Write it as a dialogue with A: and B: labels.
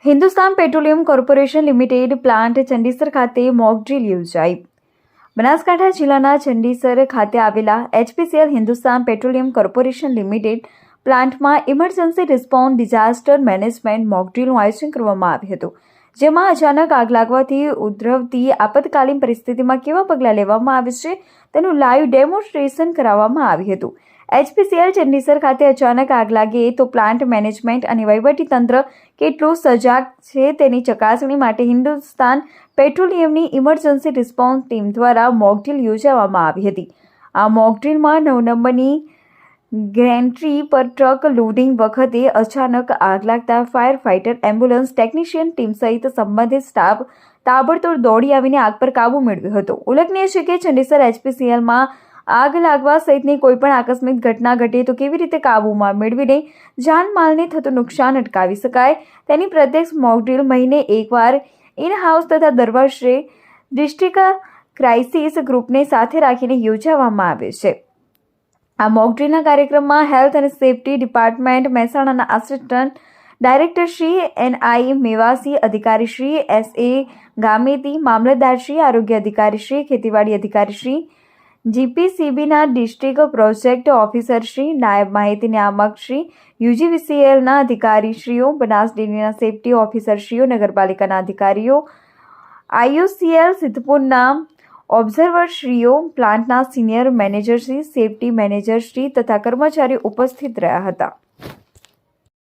A: Hindustan Petroleum Corporation Limited plant Chandisar ખાતે mock drill યોજાઈ. બનાસકાંઠા જિલ્લાના ચંડીસર ખાતે આવેલા HPCL Hindustan Petroleum Corporation Limited પ્લાન્ટમાં emergency response disaster management mock ડ્રીલનું આયોજન કરવામાં આવ્યું હતું, જેમાં અચાનક આગ લાગવાથી ઉદ્ભવતી આપતકાલીન પરિસ્થિતિમાં કેવા પગલાં લેવામાં આવે છે તેનું લાઈવ ડેમોન્સ્ટ્રેશન કરાવવામાં આવ્યું હતું. એચપીસીએલ ચંડીસર ખાતે અચાનક આગ લાગે તો પ્લાન્ટ મેનેજમેન્ટ અને વહીવટીતંત્ર કેટલું સજાગ છે તેની ચકાસણી માટે હિન્દુસ્તાન પેટ્રોલિયમની ઇમરજન્સી રિસ્પોન્સ ટીમ દ્વારા મોક ડ્રીલ યોજવામાં આવી હતી. આ મોક ડ્રીલમાં 9 નંબરની ગેન્ટ્રી પર ટ્રક લોડિંગ વખતે અચાનક આગ લાગતા fire fighter, ambulance technician team સહિત સંબંધિત સ્ટાફ તાબડતોડ દોડી આવીને આગ પર કાબૂ મેળવ્યો હતો. ઉલ્લેખનીય છે કે ચંડીસર એચપીસીએલમાં આગ લાગવા સહિતની કોઈપણ આકસ્મિક ઘટના ઘટે તો કેવી રીતે કાબૂમાં મેળવીને જાનમાલને થતું નુકસાન અટકાવી શકાય તેની પ્રત્યક્ષ મોક ડ્રીલ મહિને એકવાર ઇન હાઉસ તથા દર વર્ષે ડિસ્ટ્રિક્ટ ક્રાઇસિસ ગ્રુપને સાથે રાખીને યોજવામાં આવે છે. આ મોક ડ્રીલના કાર્યક્રમમાં હેલ્થ અને સેફ્ટી ડિપાર્ટમેન્ટ મહેસાણાના આસિસ્ટન્ટ ડાયરેક્ટર શ્રી NI મેવાસી, અધિકારી શ્રી SA ગામેતી, મામલતદાર શ્રી, આરોગ્ય અધિકારી શ્રી, ખેતીવાડી અધિકારી શ્રી, GPCBના ડિસ્ટ્રિક્ટ પ્રોજેક્ટ ઓફિસર શ્રી, નાયબ માહિતી નિયામક શ્રી, UGVCLના અધિકારીશ્રીઓ, બનાસ ડેરીના સેફ્ટી ઓફિસરશ્રીઓ, નગરપાલિકાના અધિકારીઓ, IOCL સિદ્ધપુરના ઓબ્ઝર્વરશ્રીઓ, પ્લાન્ટના સિનિયર મેનેજરશ્રી, સેફ્ટી મેનેજરશ્રી તથા કર્મચારીઓ ઉપસ્થિત રહ્યા હતા.